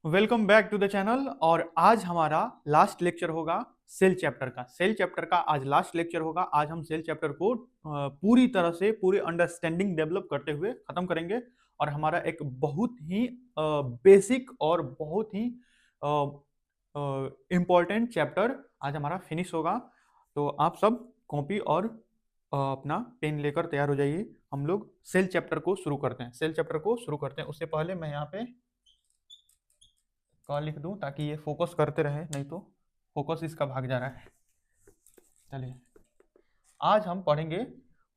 Welcome back to the channel. और आज हमारा लास्ट लेक्चर होगा सेल चैप्टर का। सेल चैप्टर का आज लास्ट लेक्चर होगा। आज हम सेल चैप्टर को पूरी तरह से पूरी अंडरस्टैंडिंग डेवलप करते हुए खत्म करेंगे। और हमारा एक बहुत ही बेसिक और बहुत ही इम्पोर्टेंट चैप्टर आज हमारा फिनिश होगा। तो आप सब कॉपी और अपना पेन लेकर तैयार हो जाइए। हम लोग सेल चैप्टर को शुरू करते हैं। सेल चैप्टर को शुरू करते हैं उससे पहले मैं यहाँ पे कॉल लिख दूं ताकि ये फोकस करते रहे, नहीं तो फोकस इसका भाग जा रहा है। चलिए, आज हम पढ़ेंगे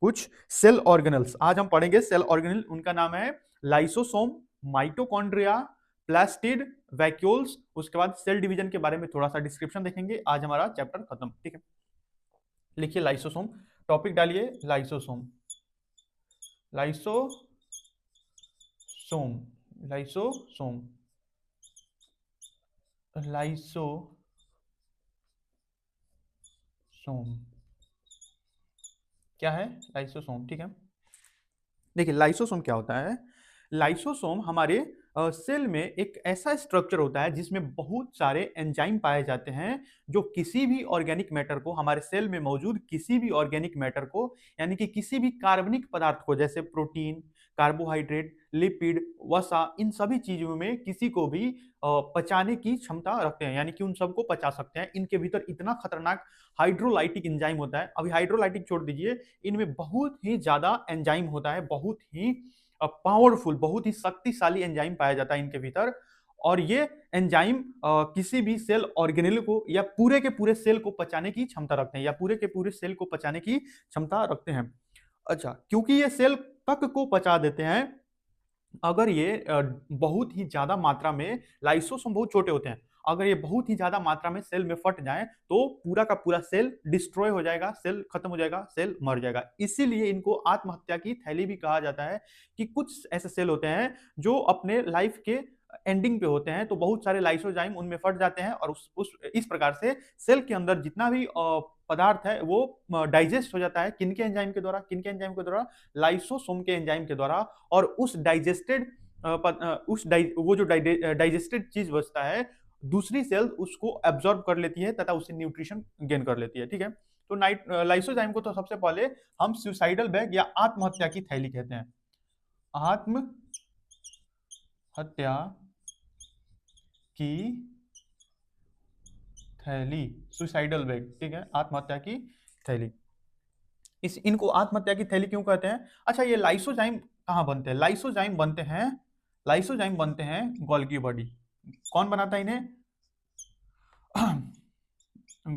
कुछ सेल ऑर्गेनल्स। आज हम पढ़ेंगे सेल ऑर्गेनल। उनका नाम है लाइसोसोम, माइटोकॉन्ड्रिया, प्लास्टिड, वैक्यूल्स। उसके बाद सेल डिवीजन के बारे में थोड़ा सा डिस्क्रिप्शन देखेंगे। आज हमारा चैप्टर खत्म। ठीक है, लिखिए लाइसोसोम, टॉपिक डालिए लाइसोसोम। Lysosome, lysosome, lysosome. क्या है लाइसोसोम? ठीक है, देखिए लाइसोसोम क्या होता है। लाइसोसोम हमारे सेल में एक ऐसा स्ट्रक्चर होता है जिसमें बहुत सारे एंजाइम पाए जाते हैं, जो किसी भी ऑर्गेनिक मैटर को, हमारे सेल में मौजूद किसी भी ऑर्गेनिक मैटर को, यानी कि किसी भी कार्बनिक पदार्थ को, जैसे प्रोटीन, कार्बोहाइड्रेट, लिपिड, वसा, इन सभी चीजों में किसी को भी पचाने की क्षमता रखते हैं, यानी कि उन सबको पचा सकते हैं। इनके भीतर इतना खतरनाक हाइड्रोलाइटिक एंजाइम होता है। अभी हाइड्रोलाइटिक छोड़ दीजिए, इनमें बहुत ही ज्यादा एंजाइम होता है, बहुत ही पावरफुल, बहुत ही शक्तिशाली एंजाइम पाया जाता है इनके भीतर। और ये एंजाइम किसी भी सेल ऑर्गेनेल को या पूरे के पूरे सेल को पचाने की क्षमता रखते हैं, या पूरे के पूरे सेल को पचाने की क्षमता रखते हैं। अच्छा, क्योंकि ये सेल तक को पचा देते हैं, अगर ये बहुत ही ज्यादा मात्रा में, लाइसोसोम बहुत छोटे होते हैं, अगर ये बहुत ही ज्यादा मात्रा में सेल में फट जाए तो पूरा का पूरा सेल डिस्ट्रॉय हो जाएगा, सेल खत्म हो जाएगा, सेल मर जाएगा। इसीलिए इनको आत्महत्या की थैली भी कहा जाता है, कि कुछ ऐसे सेल होते हैं जो अपने लाइफ के एंडिंग पे होते हैं, तो बहुत सारे लाइसोजाइम उनमें फट जाते हैं, और उस इस प्रकार से सेल के अंदर जितना भी पदार्थ है वो डाइजेस्ट हो जाता है। किनके एंजाइम के द्वारा? किनके एंजाइम के द्वारा? लाइसोसोम के एंजाइम के द्वारा। और उस डाइजेस्टेड वो जो डाइजेस्टेड चीज बचता है, दूसरी सेल उसको एब्जॉर्ब कर लेती है तथा उससे न्यूट्रिशन गेन कर लेती है। ठीक है, तो लाइसोजाइम को तो सबसे पहले हम सुसाइडल बैग या आत्महत्या की थैली कहते हैं। आत्महत्या की थैली, सुसाइडल बैग। ठीक है, आत्महत्या की थैली। इनको आत्महत्या की थैली क्यों कहते हैं? अच्छा, ये लाइसोजाइम कहाँ बनते हैं? लाइसोजाइम बनते हैं गोल्गी बॉडी। कौन बनाता है इन्हें?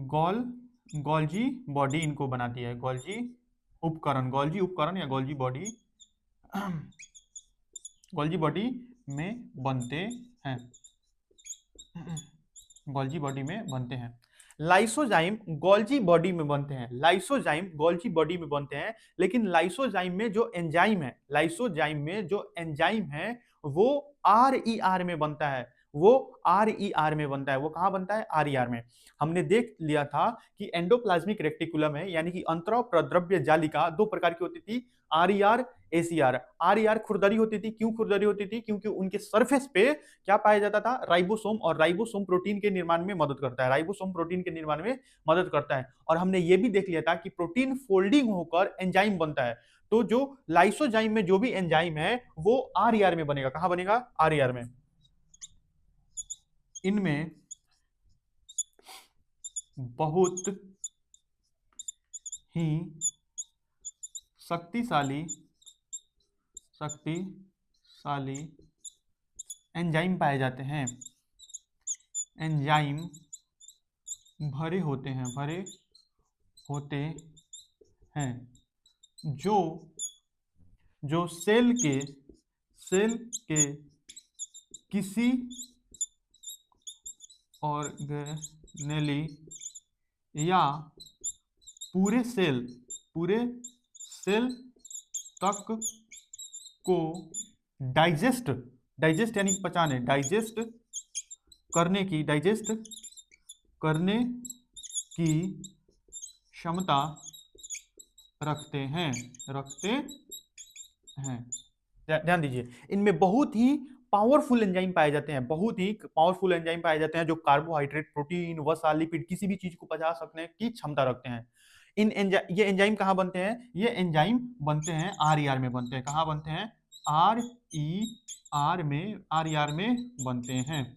गोल्जी बॉडी इनको बनाती है। गोल्जी उपकरण या गोल्जी बॉडी, गोल्जी बॉडी में बनते हैं। गोल्जी बॉडी में बनते हैं। लाइसोजाइम गोल्जी बॉडी में बनते हैं। लाइसोजाइम गोल्जी बॉडी में बनते हैं, लेकिन लाइसोजाइम में जो एंजाइम है, लाइसोजाइम में जो एंजाइम है वो RER में बनता है। वो RER में बनता है। वो कहां बनता है? RER में। हमने देख लिया था कि एंडोप्लाज्मिक रेक्टिकुलम है, यानी कि अंतः प्रद्रव्य जालिका दो प्रकार की होती थी, RER, ACR। RER खुरदरी होती थी। क्यों खुरदरी होती थी? क्योंकि उनके सरफेस पे क्या पाया जाता था? राइबोसोम। और राइबोसोम प्रोटीन के निर्माण में मदद करता है। राइबोसोम प्रोटीन के निर्माण में मदद करता है। और हमने ये भी देख लिया था कि प्रोटीन फोल्डिंग होकर एंजाइम बनता है। तो जो लाइसोजाइम में जो भी एंजाइम है वो RER में बनेगा। कहां बनेगा? RER में। इनमें बहुत ही शक्तिशाली शक्तिशाली एंजाइम पाए जाते हैं। एंजाइम भरे होते हैं जो जो सेल के किसी ऑर्गेनेली या पूरे सेल तक को डाइजेस्ट डाइजेस्ट यानी पचाने, डाइजेस्ट करने की क्षमता रखते हैं। ध्यान दीजिए, इनमें बहुत ही पावरफुल एंजाइम पाए जाते हैं, बहुत ही पावरफुल एंजाइम पाए जाते हैं जो कार्बोहाइड्रेट, प्रोटीन, वसा, लिपिड किसी भी चीज को पचा सकने की क्षमता रखते हैं। ये एंजाइम कहाँ बनते हैं? ये एंजाइम बनते हैं RER में बनते हैं। कहाँ बनते हैं? RER में बनते हैं।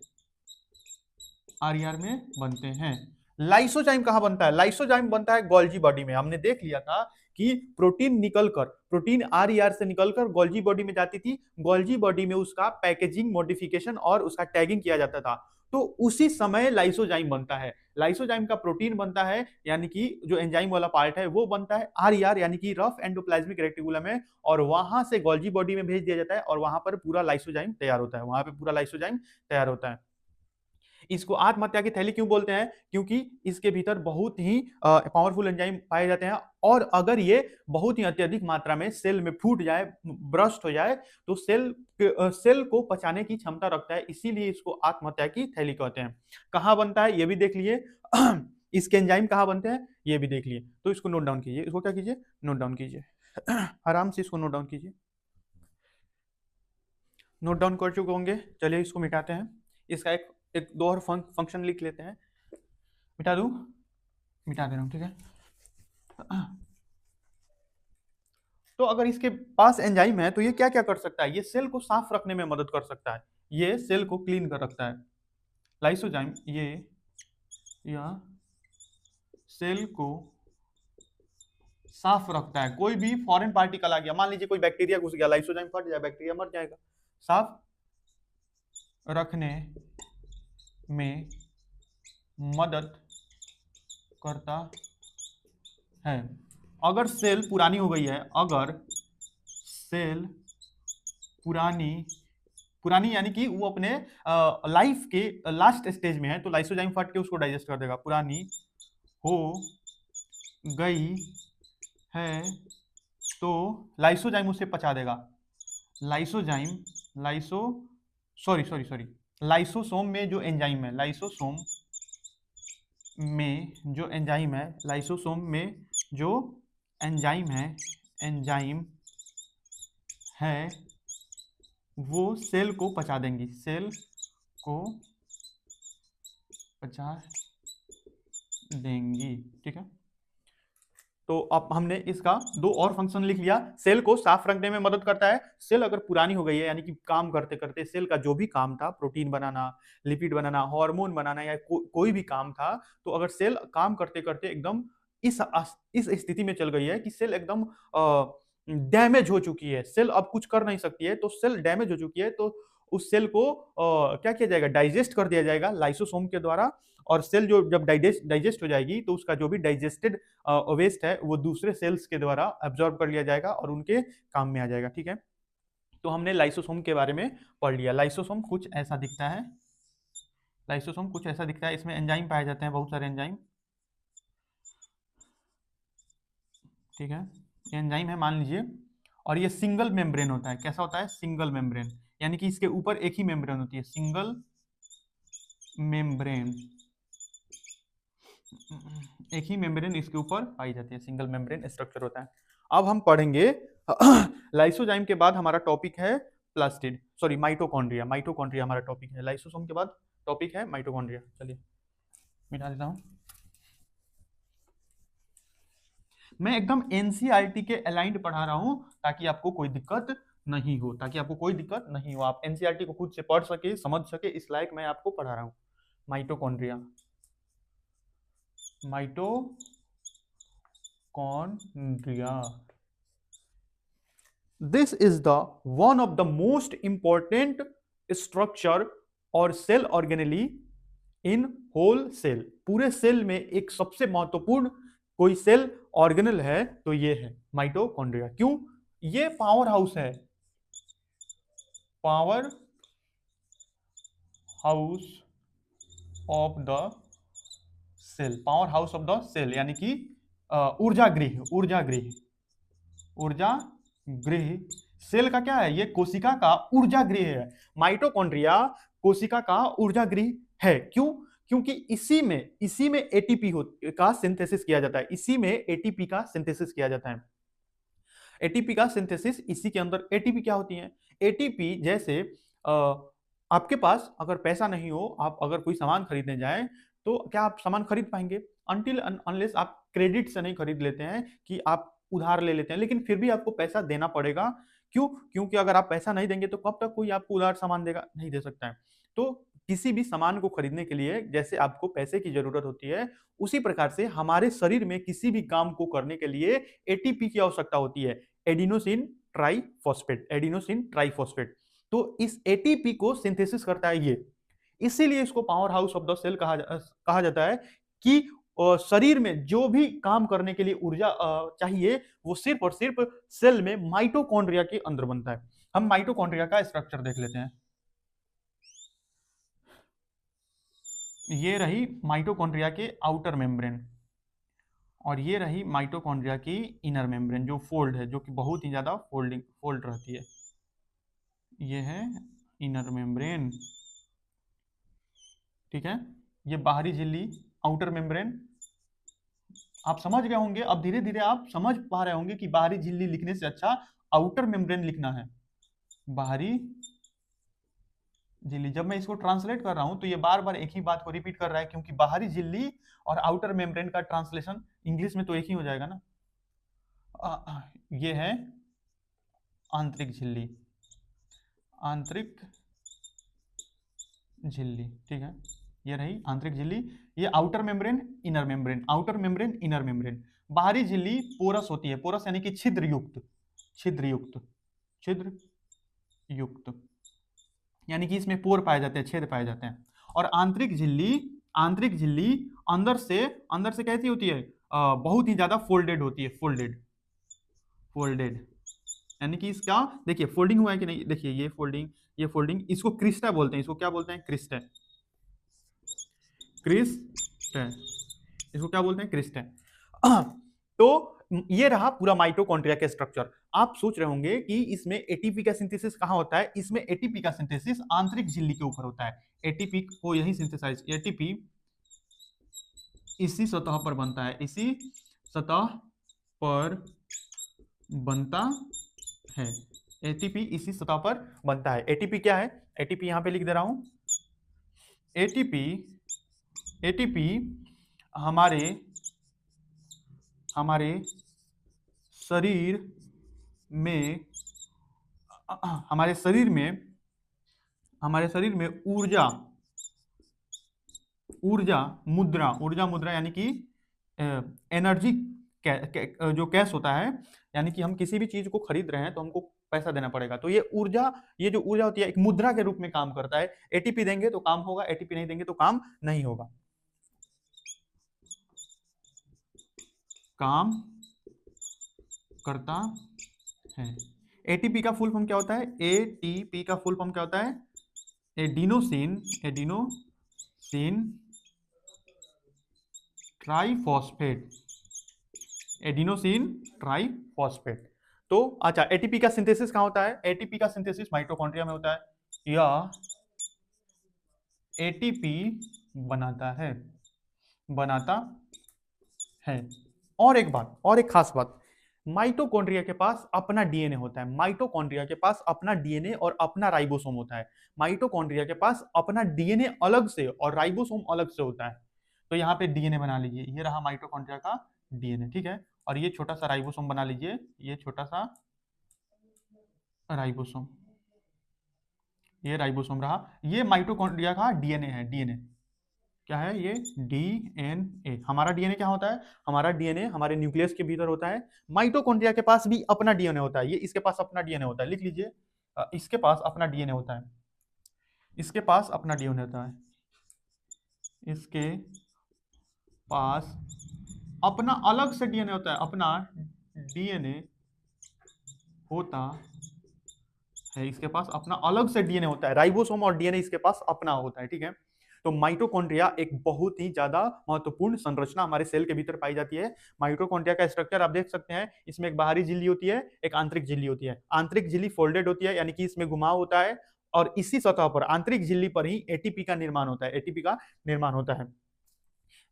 RER में बनते हैं। लाइसोजाइम कहाँ बनता है? लाइसोजाइम बनता है गोल्जी बॉडी में। हमने देख लिया था कि प्रोटीन RER से निकलकर गोल्जी बॉडी में जाती थी। गोल्जी बॉडी में उसका पैकेजिंग, मॉडिफिकेशन और उसका टैगिंग किया जाता था। तो उसी समय लाइसोजाइम बनता है। लाइसोजाइम का प्रोटीन बनता है, यानी कि जो एंजाइम वाला पार्ट है वो बनता है RER यानी कि रफ एंडोप्लाज्मिक रेटिकुलम में, और वहां से गोल्जी बॉडी में भेज दिया जाता है और वहां पर पूरा लाइसोजाइम तैयार होता है। वहां पे पूरा लाइसोजाइम तैयार होता है। इसको आत्महत्या की थैली क्यों बोलते हैं? क्योंकि इसके भीतर बहुत ही पावरफुल एंजाइम पाए जाते हैं, और अगर ये बहुत ही अत्यधिक मात्रा में सेल में फूट जाए, ब्रस्ट हो जाए, तो सेल को पचाने की क्षमता रखता है, इसीलिए इसको आत्महत्या की थैली कहते हैं। कहाँ बनता है ये भी देख लिए। इसके एंजाइम कहाँ बनते हैं ये भी देख लिए। तो इसको नोट डाउन कीजिए। इसको क्या कीजिए? नोट डाउन कीजिए। आराम से इसको नोट डाउन कीजिए। नोट डाउन कर चुके होंगे, चलिए इसको मिटाते हैं। इसका एक दो और फंक्शन लिख लेते हैं। मिटा दूं? मिटा दे रहा हूं, ठीक है। तो अगर इसके पास एंजाइम है तो ये क्या क्या कर सकता है? ये सेल को साफ रखने में मदद कर सकता है, ये सेल को क्लीन कर रखता है। लाइसोजाइम या सेल को साफ रखता है। कोई भी फॉरेन पार्टिकल आ गया, मान लीजिए कोई बैक्टीरिया घुस गया, लाइसोजाइम फट जाए, बैक्टीरिया मर जाएगा। साफ रखने में मदद करता है। अगर सेल पुरानी हो गई है, अगर सेल पुरानी यानी कि वो अपने लाइफ के लास्ट स्टेज में है, तो लाइसोजाइम फट के उसको डाइजेस्ट कर देगा। पुरानी हो गई है तो लाइसोजाइम उसे पचा देगा। लाइसोसोम में जो एंजाइम है, लाइसोसोम में जो एंजाइम है वो सेल को पचा देंगी, सेल को पचा देंगी, ठीक है। तो अब हमने इसका दो और फंक्शन लिख लिया। सेल को साफ रखने में मदद करता है। सेल अगर पुरानी हो गई है, यानी कि काम करते करते सेल का जो भी काम था, प्रोटीन बनाना, लिपिड बनाना, हार्मोन बनाना, या कोई भी काम था, तो अगर सेल काम करते करते एकदम इस स्थिति में चल गई है कि सेल एकदम डैमेज हो चुकी है, सेल अब कुछ कर नहीं सकती है, तो सेल डैमेज हो चुकी है, तो उस सेल को क्या किया जाएगा? डाइजेस्ट कर दिया जाएगा लाइसोसोम के द्वारा। और सेल जो जब डाइजेस्ट हो जाएगी तो उसका जो भी डाइजेस्टेड वेस्ट है वो दूसरे सेल्स के द्वारा एब्जॉर्ब कर लिया जाएगा और उनके काम में आ जाएगा, ठीक है। तो हमने लाइसोसोम के बारे में पढ़ लिया। लाइसोसोम कुछ ऐसा दिखता है। इसमें एंजाइम पाए जाते हैं, बहुत सारे एंजाइम, ठीक है। ये एंजाइम है मान लीजिए, और ये सिंगल मेम्ब्रेन होता है। कैसा होता है? सिंगल मेम्ब्रेन, यानी कि इसके ऊपर एक ही मेम्ब्रेन होती है, सिंगल मेम्ब्रेन, एक ही मेम्ब्रेन इसके ऊपर पाई जाती है, सिंगल मेम्ब्रेन स्ट्रक्चर होता है। अब हम पढ़ेंगे लाइसोजाइम के बाद हमारा टॉपिक है प्लास्टिड, सॉरी माइटोकॉन्ड्रिया। माइटोकॉन्ड्रिया हमारा टॉपिक है। लाइसोसोम के बाद टॉपिक है माइटोकॉन्ड्रिया। चलिए मिटा देता हूं। मैं एकदम एनसीईआरटी के अलाइंड पढ़ा रहा हूं ताकि आपको कोई दिक्कत नहीं हो, आप एनसीईआरटी को खुद से पढ़ सके, समझ सके, इस लायक मैं आपको पढ़ा रहा हूं। Mitochondria, This is the one of the most important structure और cell organelle in whole cell. पूरे सेल में एक सबसे महत्वपूर्ण कोई सेल ऑर्गेनल है तो ये है माइटोकॉन्ड्रिया। क्यों? ये पावर हाउस है, power house of the cell, power house of the cell, यानी कि ऊर्जा गृह। सेल का क्या है? ये कोशिका का ऊर्जा गृह है। माइटोकॉन्ड्रिया कोशिका का ऊर्जा गृह है। क्यों? क्योंकि इसी में एटीपी का सिंथेसिस किया जाता है। एटीपी का सिंथेसिस इसी के अंदर। एटीपी क्या होती है? एटीपी जैसे आपके पास अगर पैसा नहीं हो, आप अगर कोई सामान खरीदने जाएं, तो क्या आप सामान खरीद पाएंगे? अनटिल अनलेस आप क्रेडिट से नहीं खरीद लेते हैं, कि आप उधार ले लेते हैं, लेकिन फिर भी आपको पैसा देना पड़ेगा। क्यों? क्योंकि अगर आप पैसा नहीं देंगे तो कब तक कोई आपको उधार सामान देगा? नहीं दे सकता है। तो किसी भी सामान को खरीदने के लिए जैसे आपको पैसे की जरूरत होती है, उसी प्रकार से हमारे शरीर में किसी भी काम को करने के लिए एटीपी की आवश्यकता होती है। Adenosine triphosphate, adenosine triphosphate. तो इस एटीपी को सिंथेसिस करता है ये, इसीलिए इसको power house of the cell कहा जाता है। कि शरीर में जो भी काम करने के लिए ऊर्जा चाहिए, वो सिर्फ और सिर्फ सेल में माइटोकॉन्ड्रिया के अंदर बनता है। हम माइटोकॉन्ड्रिया का स्ट्रक्चर देख लेते हैं। ये रही माइटोकॉन्ड्रिया के आउटर मेम्ब्रेन, और ये रही माइटोकॉन्ड्रिया की इनर मेम्ब्रेन जो फोल्ड है, जो कि बहुत ही ज्यादा फोल्ड रहती है। ये है इनर मेम्ब्रेन, ठीक है। ये बाहरी झिल्ली, आउटर मेम्ब्रेन। आप समझ गए होंगे, अब धीरे धीरे आप समझ पा रहे होंगे कि बाहरी झिल्ली लिखने से अच्छा आउटर मेम्ब्रेन लिखना है। बाहरी झिल्ली, जब मैं इसको ट्रांसलेट कर रहा हूं तो ये बार बार एक ही बात को रिपीट कर रहा है, क्योंकि बाहरी झिल्ली और आउटर मेम्ब्रेन का ट्रांसलेशन इंग्लिश में तो एक ही हो जाएगा ना। ये है आंतरिक झिल्ली, आंतरिक झिल्ली, ठीक है। ये रही आंतरिक झिल्ली। ये outer membrane, inner membrane, outer membrane, inner membrane. बाहरी झिल्ली पोरस होती है, पोरस यानी कि छिद्र युक्त, छिद्र युक्त, छिद्र युक्त, यानी कि इसमें पोर पाए जाते हैं, छेद पाए जाते हैं। और आंतरिक झिल्ली, आंतरिक झिल्ली अंदर से कैसी होती है? बहुत ही ज्यादा फोल्डेड होती है, फोल्डेड, फोल्डेड, यानी कि इसका देखिए फोल्डिंग हुआ है कि नहीं, देखिए ये फोल्डिंग, ये फोल्डिंग, इसको क्रिस्टा बोलते हैं। इसको क्या बोलते हैं? क्रिस्टा, क्रिस्टा, इसको क्या बोलते हैं? क्रिस्टा। तो ये रहा पूरा माइटोकॉन्ड्रिया का स्ट्रक्चर। आप सोच रहे होंगे कि इसमें एटीपी का सिंथेसिस कहां होता है? इसमें एटीपी का सिंथेसिस आंतरिक झिल्ली के ऊपर होता है। एटीपी को यही सिंथेसाइज, एटीपी इसी सतह पर बनता है, इसी सतह पर बनता है। एटीपी इसी सतह पर बनता है। एटीपी क्या है? एटीपी यहां पे लिख दे रहा हूं। एटीपी, एटीपी हमारे हमारे शरीर में, हमारे शरीर में, हमारे शरीर में ऊर्जा, ऊर्जा मुद्रा, ऊर्जा मुद्रा यानी कि एनर्जी जो कैश होता है, यानी कि हम किसी भी चीज को खरीद रहे हैं तो हमको पैसा देना पड़ेगा, तो ये ऊर्जा, ये जो ऊर्जा होती है एक मुद्रा के रूप में काम करता है। एटीपी देंगे तो काम होगा, एटीपी नहीं देंगे तो काम नहीं होगा, काम करता है। एटीपी का फुल फॉर्म क्या होता है? एटीपी का फुल फॉर्म क्या होता है? Adenosine, adenosine triphosphate, adenosine triphosphate. तो अच्छा, एटीपी का सिंथेसिस कहां होता है? एटीपी का सिंथेसिस माइटोकॉन्ड्रिया में होता है, या एटीपी बनाता है, बनाता है। और एक बात, और एक खास बात, माइटोकॉन्ड्रिया के पास अपना डीएनए होता है। माइटोकॉन्ड्रिया के पास अपना डीएनए और अपना राइबोसोम होता है। माइटोकॉन्ड्रिया के पास अपना डीएनए अलग से और राइबोसोम अलग से होता है। तो यहाँ पे डीएनए बना लीजिए, ये रहा माइटोकॉन्ड्रिया का डीएनए, ठीक है। और ये छोटा सा राइबोसोम बना लीजिए, ये छोटा सा राइबोसोम, ये राइबोसोम रहा। ये माइटोकॉन्ड्रिया का डीएनए है। डीएनए क्या है? ये डीएनए। हमारा डीएनए क्या होता है? हमारा डीएनए हमारे न्यूक्लियस के भीतर होता है। माइटोकॉन्ड्रिया के पास भी अपना डीएनए होता है। ये इसके पास अपना डीएनए होता है, लिख लीजिए, इसके पास अपना डीएनए होता है, इसके पास अपना डीएनए होता है, इसके पास अपना अलग से डीएनए होता है, अपना डीएनए होता है, इसके पास अपना अलग से डीएनए होता है। राइबोसोम और डीएनए इसके पास अपना होता है, ठीक है। तो माइटोकॉन्ड्रिया एक बहुत ही ज्यादा महत्वपूर्ण संरचना हमारे सेल के भीतर पाई जाती है। माइटोकॉन्ड्रिया का स्ट्रक्चर आप देख सकते हैं, इसमें एक बाहरी झिल्ली होती है, एक आंतरिक झिल्ली होती है। आंतरिक झिल्ली फोल्डेड होती है, यानी कि इसमें घुमाव होता है, और इसी सतह पर आंतरिक झिल्ली पर ही एटीपी का निर्माण होता है, एटीपी का निर्माण होता है।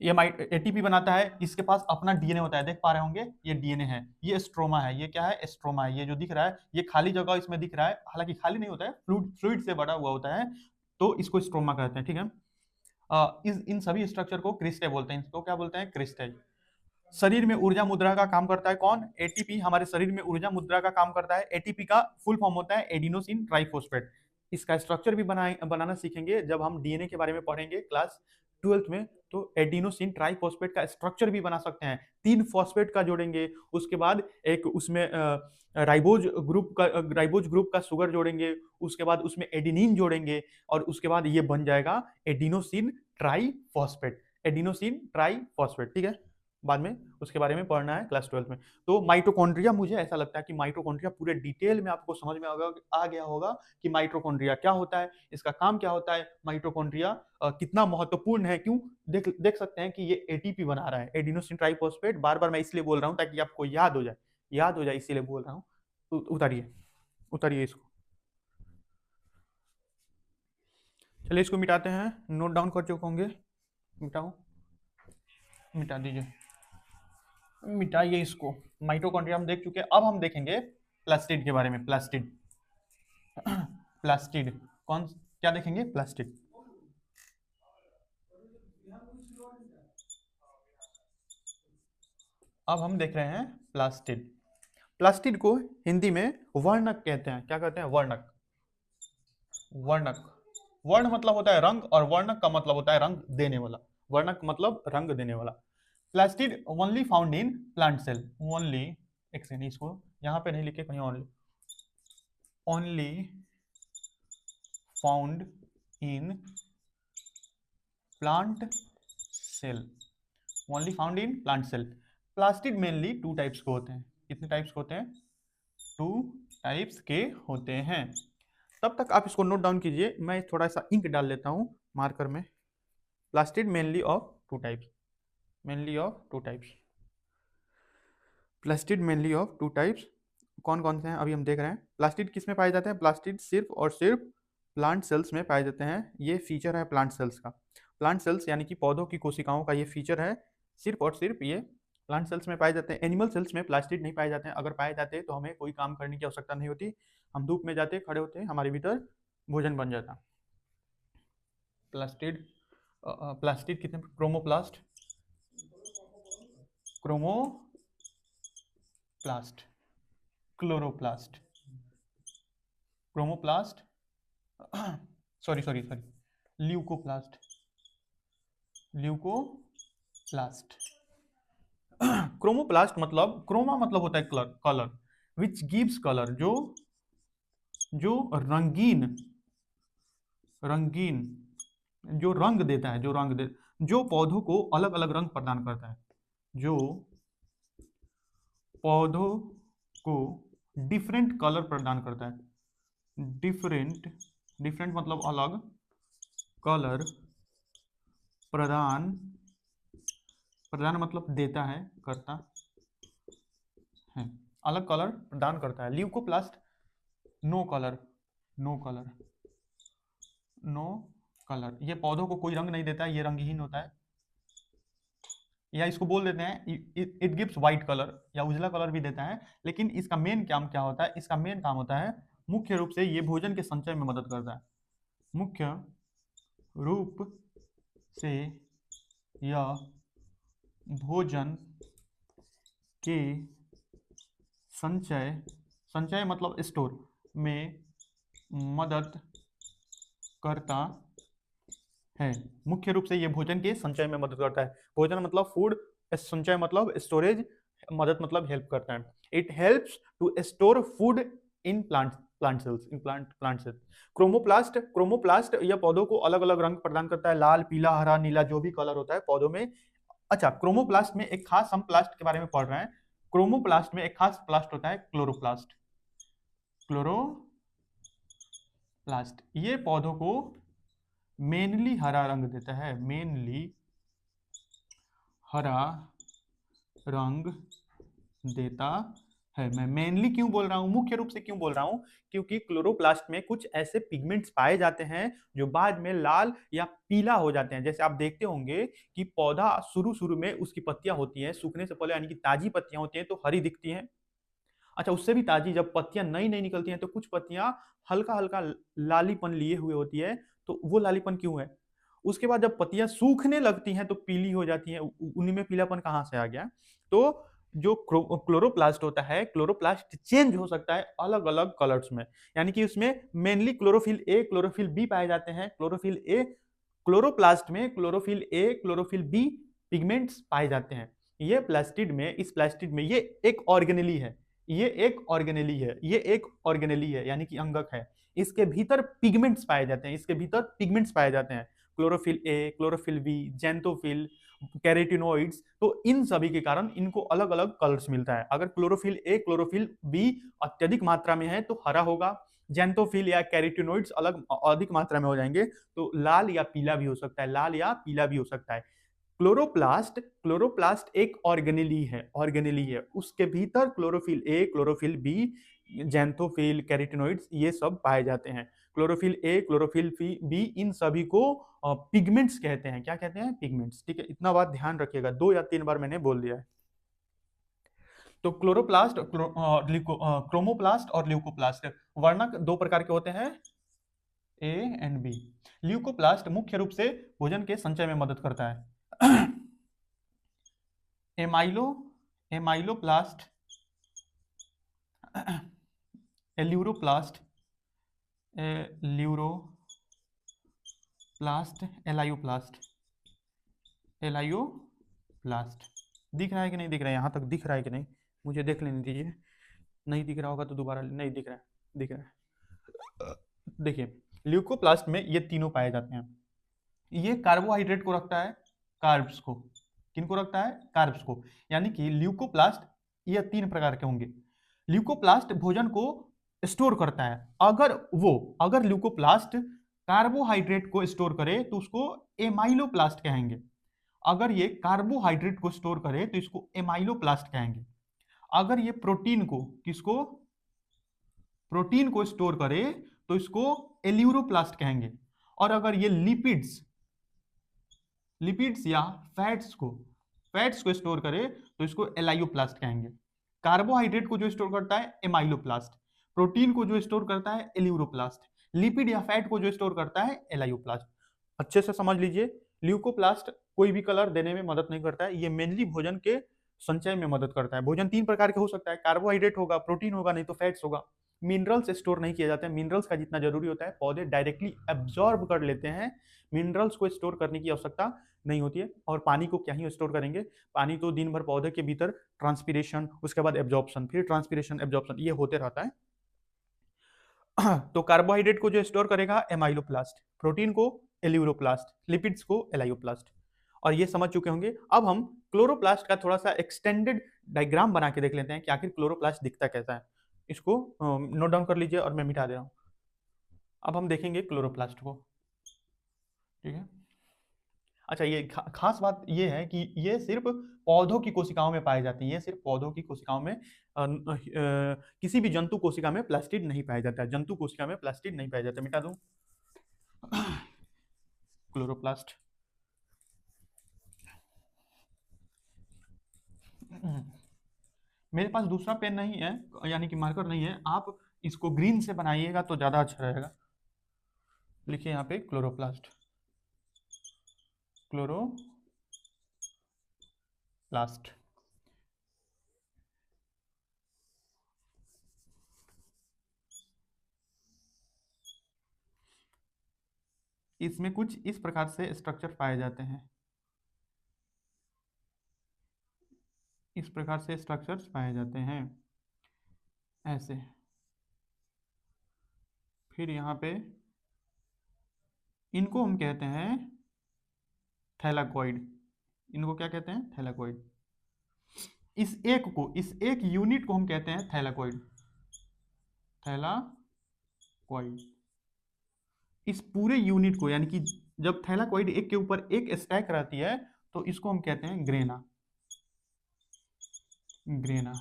ये एटीपी बनाता है, इसके पास अपना डीएनए होता है, देख पा रहे होंगे ये डीएनए है, ये स्ट्रोमा है, ये क्या है? स्ट्रोमा है। ये जो दिख रहा है, ये खाली जगह इसमें दिख रहा है, हालांकि खाली नहीं होता है, फ्लूइड से बड़ा हुआ होता है। तो इसको स्ट्रोमा कहते हैं, ठीक है। इन सभी स्ट्रक्चर को क्रिस्टे बोलते हैं, इसको क्या बोलते हैं, क्रिस्टे। शरीर में ऊर्जा मुद्रा का काम करता है कौन, एटीपी। हमारे शरीर में ऊर्जा मुद्रा का काम करता है। एटीपी का फुल फॉर्म होता है एडिनोसिन ट्राइफॉस्फेट। इसका स्ट्रक्चर भी बनाना सीखेंगे जब हम डीएनए के बारे में पढ़ेंगे क्लास 12th में। तो एडिनोसिन ट्राइफॉस्फेट का स्ट्रक्चर भी बना सकते हैं। 3 फॉस्फेट का जोड़ेंगे, उसके बाद एक उसमें राइबोज ग्रुप का शुगर जोड़ेंगे, उसके बाद उसमें एडिनिन जोड़ेंगे, और उसके बाद ये बन जाएगा एडिनोसिन ट्राइफॉस्फेट। एडिनोसिन ट्राइफॉस्फेट, ठीक है। बाद में उसके बारे में पढ़ना है क्लास 12 में। तो माइटोकॉन्ड्रिया, मुझे ऐसा लगता है कि माइटोकॉन्ड्रिया पूरे डिटेल में आपको समझ में आ गया होगा कि माइटोकॉन्ड्रिया क्या होता है, इसका काम क्या होता है, माइटोकॉन्ड्रिया कितना महत्वपूर्ण है। क्यों, देख सकते हैं कि ये एटीपी बना रहा है, एडिनोसिन ट्राइफॉस्फेट। बार बार मैं इसलिए बोल रहा हूँ ताकि आपको याद हो जाए, इसीलिए बोल रहा हूँ। उतारिए उतारिए इसको, चलिए इसको मिटाते हैं। नोट डाउन कर चुके होंगे, मिटाओ, मिटा दीजिए, मिटाइए इसको। माइटोकॉन्ड्रिया हम देख चुके हैं। अब हम देखेंगे प्लास्टिड के बारे में। प्लास्टिड प्लास्टिड कौन, क्या देखेंगे, प्लास्टिड। अब हम देख रहे हैं प्लास्टिड। प्लास्टिड को हिंदी में वर्णक कहते हैं। क्या कहते हैं, वर्णक। वर्णक, वर्ण मतलब होता है रंग, और वर्णक का मतलब होता है रंग देने वाला। वर्णक मतलब रंग देने वाला। Plastid only found in plant cell. Only, एक सेकंड, इसको यहां पे नहीं लिखे कहीं, only, only found in plant cell. Only found in plant cell. Plastid mainly 2 types के होते हैं। कितने टाइप्स के होते हैं, 2 टाइप्स के होते हैं। तब तक आप इसको नोट डाउन कीजिए, मैं थोड़ा सा इंक डाल लेता हूं मार्कर में। Plastid mainly of 2 types, mainly of 2 types. Plastid mainly of 2 types. कौन कौन से हैं अभी हम देख रहे हैं। प्लास्टिड किस में पाए जाते हैं, प्लास्टिड सिर्फ और सिर्फ प्लांट सेल्स में पाए जाते हैं। ये फीचर है प्लांट सेल्स का। प्लांट सेल्स यानी कि पौधों की कोशिकाओं का ये फीचर है, सिर्फ और सिर्फ ये प्लांट सेल्स में पाए जाते हैं। एनिमल सेल्स में प्लास्टिड नहीं पाए जाते हैं। अगर पाए जाते तो हमें कोई काम करने की आवश्यकता नहीं होती, हम धूप में जाते, खड़े होते, हमारे भीतर भोजन बन जाता। प्लास्टिड, प्लास्टिड कितने, chromoplast, chromoplast, chloroplast, chromoplast, sorry sorry sorry, leucoplast, leucoplast. Chromoplast मतलब, क्रोमा मतलब होता है colour, colour which gives colour, जो जो रंगीन, रंगीन, जो रंग देता है, जो रंग दे, जो पौधों को अलग अलग रंग प्रदान करता है, जो पौधों को डिफरेंट कलर प्रदान करता है। डिफरेंट, डिफरेंट मतलब अलग, कलर प्रदान, प्रदान मतलब देता है, करता है, अलग कलर प्रदान करता है। Leucoplast no colour, no colour, no colour, ये पौधों को कोई रंग नहीं देता है, ये रंगहीन होता है। या इसको बोल देते हैं इट गिव्स व्हाइट कलर, या उजला कलर भी देता है। लेकिन इसका मेन काम क्या होता है, इसका मेन काम होता है, मुख्य रूप से ये भोजन के संचय में मदद करता है। मुख्य रूप से यह भोजन के संचय, संचय मतलब स्टोर में मदद करता है। मुख्य रूप से ये भोजन के संचय में मदद करता है। भोजन मतलब फूड, संचय मतलब स्टोरेज, मदद मतलब हेल्प करता है। It helps to store food in plant cells, in plant cells. Chromoplast, chromoplast यह पौधों को अलग अलग रंग प्रदान करता है, लाल, पीला, हरा, नीला, जो भी कलर होता है पौधों में। अच्छा, क्रोमोप्लास्ट में एक खास, हम प्लास्ट के बारे में पढ़ रहे हैं, क्रोमोप्लास्ट में एक खास प्लास्ट होता है, क्लोरोप्लास्ट। क्लोरोप्लास्ट ये पौधों को मेनली हरा रंग देता है, मेनली हरा रंग देता है। मैं मेनली क्यों बोल रहा हूं, मुख्य रूप से क्यों बोल रहा हूं, क्योंकि क्लोरोप्लास्ट में कुछ ऐसे पिगमेंट्स पाए जाते हैं जो बाद में लाल या पीला हो जाते हैं। जैसे आप देखते होंगे कि पौधा शुरू शुरू में उसकी पत्तियां होती हैं, सूखने से पहले यानी कि ताजी पत्तियां होती हैं तो हरी दिखती हैं। अच्छा, उससे भी ताजी जब पत्तियां नई नई निकलती हैं तो कुछ पत्तियां हल्का हल्का लालीपन लिए हुए होती है, तो वो लालीपन क्यों है? उसके बाद जब पत्तियां सूखने लगती हैं तो पीली हो जाती हैं, उन्हीं में पीलापन कहाँ से आ गया? तो जो क्लोरोप्लास्ट होता है, क्लोरोप्लास्ट चेंज हो सकता है अलग अलग कलर्स में, यानी कि उसमें mainly chlorophyll A, chlorophyll B पाए जाते हैं। क्लोरोफिल ए, क्लोरोप्लास्ट में chlorophyll A, chlorophyll B pigments पाए जाते हैं। ये प्लास्टिड में, इस प्लास्टिड में ये एक ऑर्गेनेली है, ये एक ऑर्गेनेली है, ये एक ऑर्गेनेली है, यानी कि अंगक है। इसके भीतर पिगमेंट्स पाए जाते हैं, इसके भीतर पिगमेंट्स पाए जाते हैं, chlorophyll A, chlorophyll B, xanthophyll, carotenoids. तो इन सभी के कारण इनको अलग अलग कलर्स मिलता है। अगर क्लोरोफिल ए, क्लोरोफिल बी अत्यधिक मात्रा में है तो हरा होगा, जेंथोफिल या कैरेटिनोइड्स अलग अधिक मात्रा में हो जाएंगे तो लाल या पीला भी हो सकता है, लाल या पीला भी हो सकता है। क्लोरोप्लास्ट, क्लोरोप्लास्ट एक ऑर्गेनेली है, ऑर्गेनेली है, उसके भीतर chlorophyll A, chlorophyll B, xanthophyll, carotenoids ये सब पाए जाते हैं। क्लोरोफिल ए, क्लोरोफिल बी, इन सभी को पिगमेंट्स कहते हैं। क्या कहते हैं? पिगमेंट्स। ठीक है, इतना बात ध्यान रखिएगा, 2 या 3 बार मैंने बोल दिया है। तो क्लोरोप्लास्ट, क्रोमोप्लास्ट और ल्यूकोप्लास्ट, वर्णक 2 प्रकार के होते हैं, ए एंड बी। ल्यूकोप्लास्ट मुख्य रूप से भोजन के संचय में मदद करता है। Amyloplast, aleuroplast, elaioplast, elaioplast. दिख रहा है कि नहीं दिख रहा है? यहाँ तक दिख रहा है कि नहीं? मुझे देख लेने दीजिए। नहीं दिख रहा होगा तो दोबारा, नहीं दिख रहा है, दिख रहा है। देखिए, ल्यूकोप्लास्ट में ये तीनों पाए जाते हैं। ये कार्बोहाइड्रेट को रखता है, कार्ब्स को। किनको रखता है? कार्ब्स को। यानी कि ल्यूकोप्लास्ट ये 3 प्रकार के होंगे। ल्यूकोप्लास्ट भोजन को स्टोर करता है। अगर ल्यूकोप्लास्ट कार्बोहाइड्रेट को स्टोर करे तो उसको एमाइलोप्लास्ट कहेंगे। अगर ये कार्बोहाइड्रेट को स्टोर करे तो इसको एमाइलोप्लास्ट कहेंगे। अगर ये प्रोटीन को, किसको? प्रोटीन को स्टोर करे तो इसको एल्यूरोप्लास्ट कहेंगे। और अगर ये लिपिड्स या फैट्स को स्टोर करे तो इसको एलायोप्लास्ट कहेंगे। कार्बोहाइड्रेट को जो स्टोर करता है एमाइलोप्लास्ट, प्रोटीन को जो स्टोर करता है एल्यूरोप्लास्ट, लिपिड या फैट को जो स्टोर करता है एलायोप्लास्ट। अच्छे से समझ लीजिए, ल्यूकोप्लास्ट कोई भी कलर देने में मदद नहीं करता है, ये मेनली भोजन के संचय में मदद करता है। भोजन 3 प्रकार के हो सकता है, कार्बोहाइड्रेट होगा, प्रोटीन होगा, नहीं तो फैट्स होगा। मिनरल्स स्टोर नहीं किए जाते हैं, मिनरल्स का जितना जरूरी होता है पौधे डायरेक्टली एब्जॉर्ब कर लेते हैं, मिनरल्स को स्टोर करने की आवश्यकता नहीं होती है। और पानी को क्या ही स्टोर करेंगे, पानी तो दिन भर पौधे के भीतर ट्रांसपिरेशन, उसके बाद एब्जॉर्प्शन, फिर ट्रांसपिरेशन, एब्जॉर्प्शन, ये होते रहता है। तो कार्बोहाइड्रेट को जो स्टोर करेगा एमाइलोप्लास्ट, प्रोटीन को एल्यूरोप्लास्ट, लिपिड्स को एलायोप्लास्ट। और ये समझ चुके होंगे। अब हम क्लोरोप्लास्ट का थोड़ा सा एक्सटेंडेड डायग्राम बना के देख लेते हैं कि आखिर क्लोरोप्लास्ट दिखता कैसा है। इसको नोट डाउन कर लीजिए और मैं मिटा दे रहा हूं। अब हम देखेंगे क्लोरोप्लास्ट को, ठीक है। अच्छा, ये खास बात ये है कि ये सिर्फ पौधों की कोशिकाओं में पाए जाते हैं, ये सिर्फ पौधों की कोशिकाओं में, किसी भी जंतु कोशिका में प्लास्टिड नहीं पाया जाता है, जंतु कोशिका में प्लास्टिड नहीं पाया जाता। मिटा दूं क्लोरोप्लास्ट। मेरे पास दूसरा पेन नहीं है, यानी कि मार्कर नहीं है, आप इसको ग्रीन से बनाइएगा तो ज्यादा अच्छा रहेगा। लिखिए यहाँ पे क्लोरोप्लास्ट, क्लोरोप्लास्ट। इसमें कुछ इस प्रकार से स्ट्रक्चर पाए जाते हैं, इस प्रकार से स्ट्रक्चर्स पाए जाते हैं, ऐसे। फिर यहाँ पे इनको हम कहते हैं थैलाकॉइड। इनको क्या कहते हैं? थैलाकॉइड। इस एक यूनिट को हम कहते हैं थैलाकॉइड, थैलाकॉइड। इस पूरे यूनिट को, यानी कि जब थैलाकॉइड एक के ऊपर एक स्टैक रहती है तो इसको हम कहते हैं ग्रेना, ग्रेना।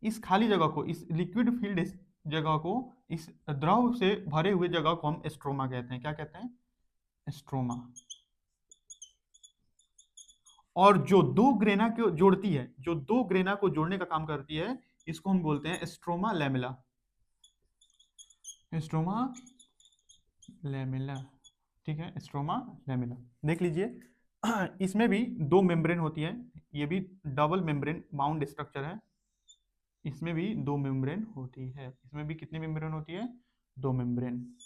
इस खाली जगह को, इस लिक्विड फील्ड जगह को, इस द्रव से भरे हुए जगह को हम स्ट्रोमा कहते हैं। क्या कहते हैं? स्ट्रोमा। और जो 2 ग्रेना को जोड़ती है, जो 2 ग्रेना को जोड़ने का काम करती है, इसको हम बोलते हैं स्ट्रोमा लैमेला, स्ट्रोमा लैमेला। ठीक है, स्ट्रोमा लैमेला। देख लीजिए इसमें भी दो मेम्ब्रेन होती है, ये भी डबल मेम्ब्रेन बाउंड स्ट्रक्चर है। इसमें भी दो मेम्ब्रेन होती है, इसमें भी कितनी मेम्ब्रेन होती है, दो मेम्ब्रेन।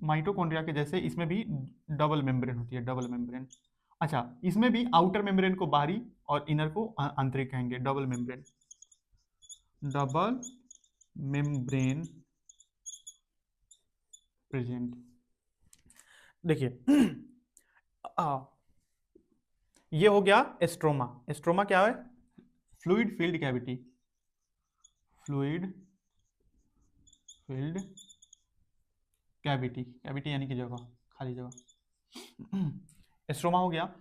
माइटोकॉन्ड्रिया के जैसे इसमें भी डबल मेम्ब्रेन होती है, डबल मेम्ब्रेन। अच्छा, इसमें भी आउटर मेम्ब्रेन को बाहरी और इनर को आंतरिक कहेंगे, double membrane. Double membrane present. देखिए ये हो गया एस्ट्रोमा। एस्ट्रोमा क्या है, fluid field cavity, fluid field cavity, cavity यानी कि जगह, खाली जगह। एस्ट्रोमा हो गया।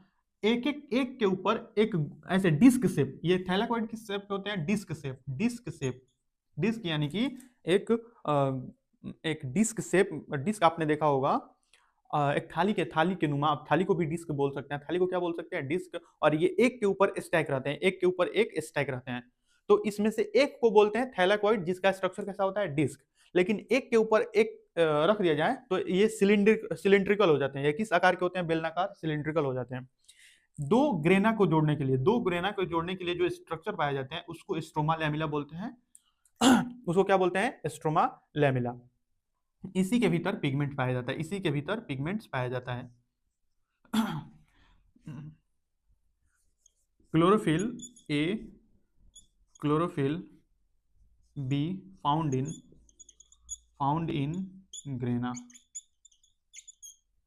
एक के ऊपर एक ऐसे डिस्क शेप, ये थैलाकॉइड किस शेप के होते हैं, disc shape, disc shape, disc यानी कि एक एक डिस्क शेप। डिस्क आपने देखा होगा, एक थाली के नुमा, आप थाली को भी डिस्क बोल सकते हैं, थाली को क्या बोल सकते हैं, डिस्क। और ये एक के ऊपर स्टैक रहते हैं, एक के ऊपर एक स्टैक रहते हैं। तो इसमें से एक को बोलते हैं थैलाकॉइड, जिसका स्ट्रक्चर कैसा होता है, डिस्क। लेकिन एक के ऊपर एक रख दिया जाए तो ये सिलिंड्रिकल हो जाते हैं। ये किस आकार के होते हैं, बेलनाकार, सिलिंड्रिकल हो जाते हैं। दो ग्रेना को जोड़ने के लिए, दो ग्रेना को जोड़ने के लिए जो स्ट्रक्चर पाए जाते हैं उसको स्ट्रोमा लैमिला बोलते हैं। उसको क्या बोलते हैं, स्ट्रोमा लैमिला। इसी के भीतर पिगमेंट पाया जाता है, इसी के भीतर पिगमेंट्स पाया जाता है। Chlorophyll A, chlorophyll be found in grana,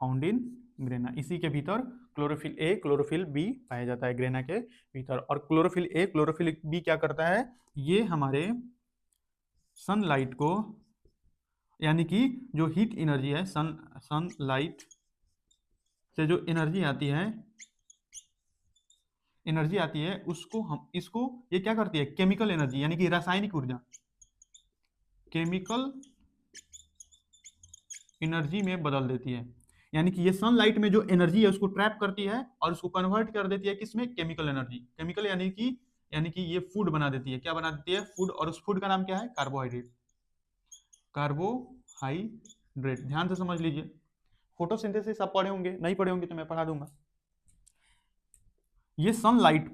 found in grana. इसी के भीतर क्लोरोफिल ए, क्लोरोफिल बी पाया जाता है ग्रेना के भीतर। और क्लोरोफिल ए, क्लोरोफिल बी क्या करता है, ये हमारे सनलाइट को, यानी कि जो हीट एनर्जी है, सनलाइट से जो एनर्जी आती है, उसको हम, इसको ये क्या करती है, केमिकल एनर्जी यानी कि रासायनिक ऊर्जा, केमिकल एनर्जी में बदल देती है। यानी कि ये सनलाइट में जो एनर्जी है उसको ट्रैप करती है और उसको कन्वर्ट कर देती है किसमें, केमिकल एनर्जी। केमिकल यानी कि ये फूड बना देती है, क्या बना देती है, फूड। और उस फूड का नाम क्या है, कार्बोहाइड्रेट, कार्बोहाइड्रेट। ध्यान से समझ लीजिए, फोटोसिंथेसिस आप पढ़े होंगे, नहीं पढ़े होंगे तो मैं पढ़ा दूंगा। ये सनलाइट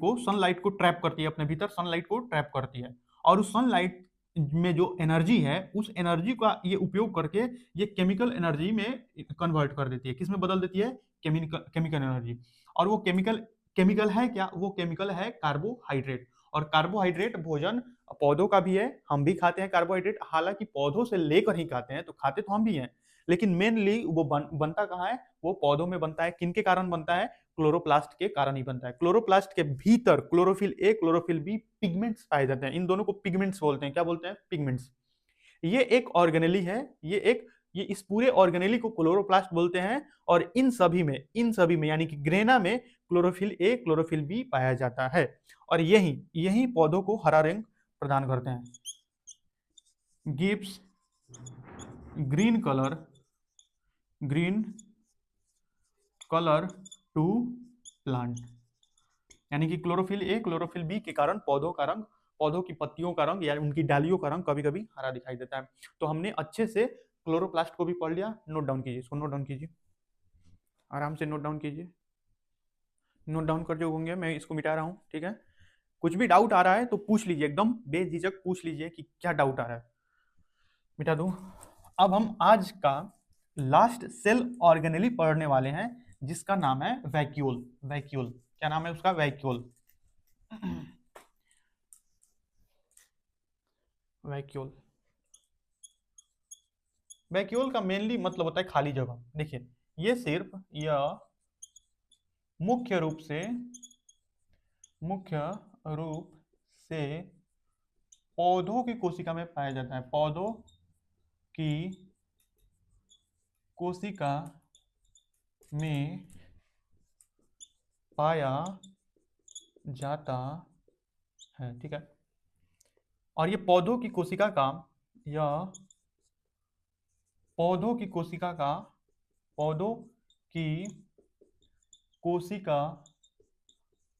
को ट्रैप करती है अपने भीतर, सनलाइट को ट्रैप करती है। और उस सनलाइट में जो एनर्जी है, उस एनर्जी का ये उपयोग करके ये केमिकल एनर्जी में कन्वर्ट कर देती है, किसमें बदल देती है, केमिकल एनर्जी। और वो केमिकल है क्या, वो केमिकल है कार्बोहाइड्रेट। और कार्बोहाइड्रेट भोजन पौधों का भी है, हम भी खाते हैं कार्बोहाइड्रेट, हालांकि पौधों से लेकर ही खाते हैं, तो खाते तो हम भी हैं, लेकिन मेनली वो बनता कहाँ है, वो पौधों में बनता है। किन के कारण बनता है, क्लोरोप्लास्ट के कारण ही बनता है। क्लोरोप्लास्ट के भीतर chlorophyll A, chlorophyll B pigments पाए जाते हैं। इन दोनों को पिगमेंट्स बोलते हैं, क्या बोलते हैं, पिगमेंट्स। ये एक ऑर्गेनेली है, ये इस पूरे ऑर्गेनेली को क्लोरोप्लास्ट बोलते हैं। और इन सभी में यानी कि ग्रेना में क्लोरोफिल ए, क्लोरोफिल बी पाया जाता है। और यही यही पौधों को हरा रंग प्रदान करते हैं, gives green colour to plant. यानी कि क्लोरोफिल ए, क्लोरोफिल बी के कारण पौधों का रंग, पौधों की पत्तियों का रंग या उनकी डालियों का रंग कभी कभी हरा दिखाई देता है। तो हमने अच्छे से क्लोरोप्लास्ट को भी पढ़ लिया। नोट डाउन कीजिए, इसको नोट डाउन कीजिए, आराम से नोट डाउन कीजिए। नोट डाउन कर जो होंगे, मैं इसको मिटा रहा हूँ, ठीक है। कुछ भी डाउट आ रहा है तो पूछ लीजिए, एकदम बेझिझक पूछ लीजिए कि क्या डाउट आ रहा है, मिटा दूं। अब हम आज का लास्ट सेल ऑर्गेनेली पढ़ने वाले हैं, जिसका नाम है वैक्यूल। वैक्यूल क्या नाम है उसका, वैक्यूल। वैक्यूल, वैक्यूल का मेनली मतलब होता है खाली जगह। देखिए, ये सिर्फ यह मुख्य रूप से पौधों की कोशिका में पाया जाता है, पौधों की कोशिका में पाया जाता है, ठीक है। और ये पौधों की कोशिका का, यह पौधों की कोशिका का, पौधों की कोशिका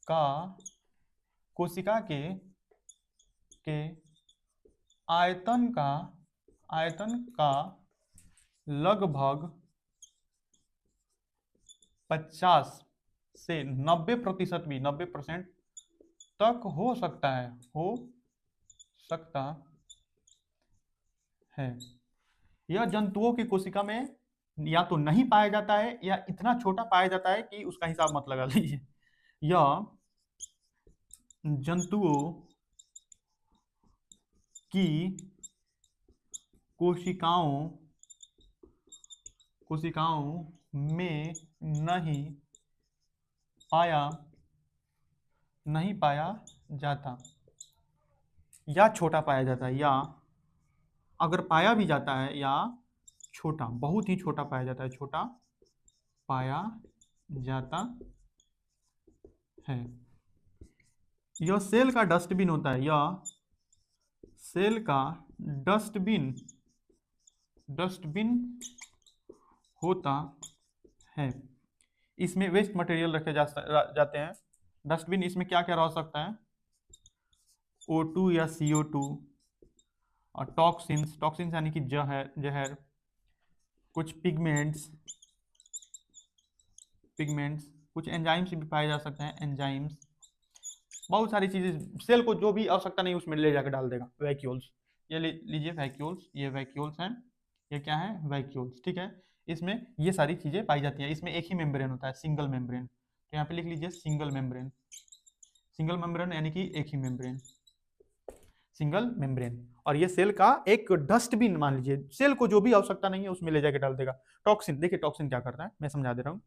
का, कोशिका के आयतन का लगभग 50 से 90% भी 90% तक हो सकता है, हो सकता है। यह जंतुओं की कोशिका में या तो नहीं पाया जाता है या इतना छोटा पाया जाता है कि उसका हिसाब मत लगा लीजिए। यह जंतुओं की कोशिकाओं कोशिकाओं में नहीं पाया नहीं पाया जाता, या छोटा पाया जाता है, या अगर पाया भी जाता है या छोटा, बहुत ही छोटा पाया जाता है, छोटा पाया जाता है। यह सेल का डस्टबिन होता है, यह सेल का डस्टबिन डस्टबिन होता है। इसमें वेस्ट मटेरियल रखे जाते हैं। डस्टबिन इसमें क्या क्या रह सकता है? O2 या CO2, और टॉक्सिन्स, टॉक्सिन्स यानी कि जहर जहर, कुछ पिगमेंट्स पिगमेंट्स कुछ एंजाइम्स भी पाए जा सकते हैं, एंजाइम्स, बहुत सारी चीजें। सेल को जो भी आवश्यकता नहीं उसमें ले जाकर डाल देगा। वैक्यूल्स, ये लीजिए वैक्यूल्स, ये वैक्यूल्स हैं, ये क्या है? वैक्यूल्स, ठीक है। इसमें ये सारी चीजें पाई जाती हैं। इसमें एक ही मेम्ब्रेन होता है, सिंगल मेम्ब्रेन। तो यहाँ पे लिख लीजिए सिंगल मेम्ब्रेन। सिंगल मेम्ब्रेन यानी कि एक ही मेम्ब्रेन, सिंगल मेम्ब्रेन। और ये सेल का एक डस्टबिन मान लीजिए, सेल को जो भी आवश्यकता नहीं है उसमें ले जाके डाल देगा। टॉक्सिन, देखिए टॉक्सिन क्या करता है, मैं समझा दे रहा हूँ।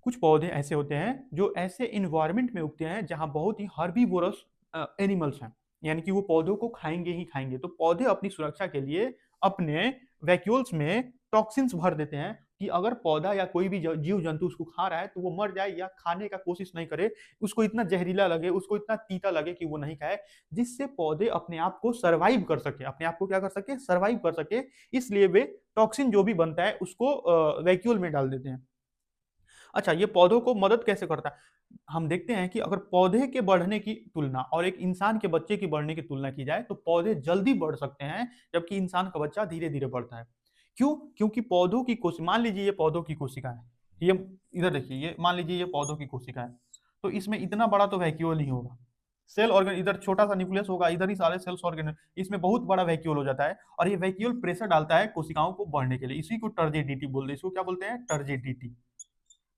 कुछ पौधे ऐसे होते हैं जो ऐसे इन्वायरमेंट में उगते हैं जहां बहुत ही हर्बीवोरस एनिमल्स हैं, यानी कि वो पौधों को खाएंगे ही खाएंगे। तो पौधे अपनी सुरक्षा के लिए अपने वैक्यूल्स में टॉक्सिन्स भर देते हैं कि अगर पौधा या कोई भी जीव जंतु उसको खा रहा है तो वो मर जाए या खाने का कोशिश नहीं करे, उसको इतना जहरीला लगे, उसको इतना तीता लगे कि वो नहीं खाए, जिससे पौधे अपने आप को सर्वाइव कर सके, अपने आप को क्या कर सके? सर्वाइव कर सके। इसलिए वे टॉक्सिन जो भी बनता है उसको वैक्यूल में डाल देते हैं। अच्छा, ये पौधों को मदद कैसे करता है? हम देखते हैं कि अगर पौधे के बढ़ने की तुलना और एक इंसान के बच्चे की बढ़ने की तुलना की जाए तो पौधे जल्दी बढ़ सकते हैं, जबकि इंसान का बच्चा धीरे धीरे बढ़ता है। क्यों? क्योंकि पौधों की कोशिका, मान लीजिए ये पौधों की कोशिका है, ये इधर देखिए, ये मान लीजिए ये पौधों की कोशिका है, तो इसमें इतना बड़ा तो वैक्यूल नहीं होगा। सेल ऑर्गन इधर छोटा सा न्यूक्लियस होगा, इधर ही सारे सेल्स ऑर्गन, इसमें बहुत बड़ा वैक्यूल हो जाता है, और ये वैक्यूल प्रेशर डालता है कोशिकाओं को बढ़ने के लिए। इसी को टर्जिडिटी बोलते हैं। इसको क्या बोलते हैं? टर्जिडिटी।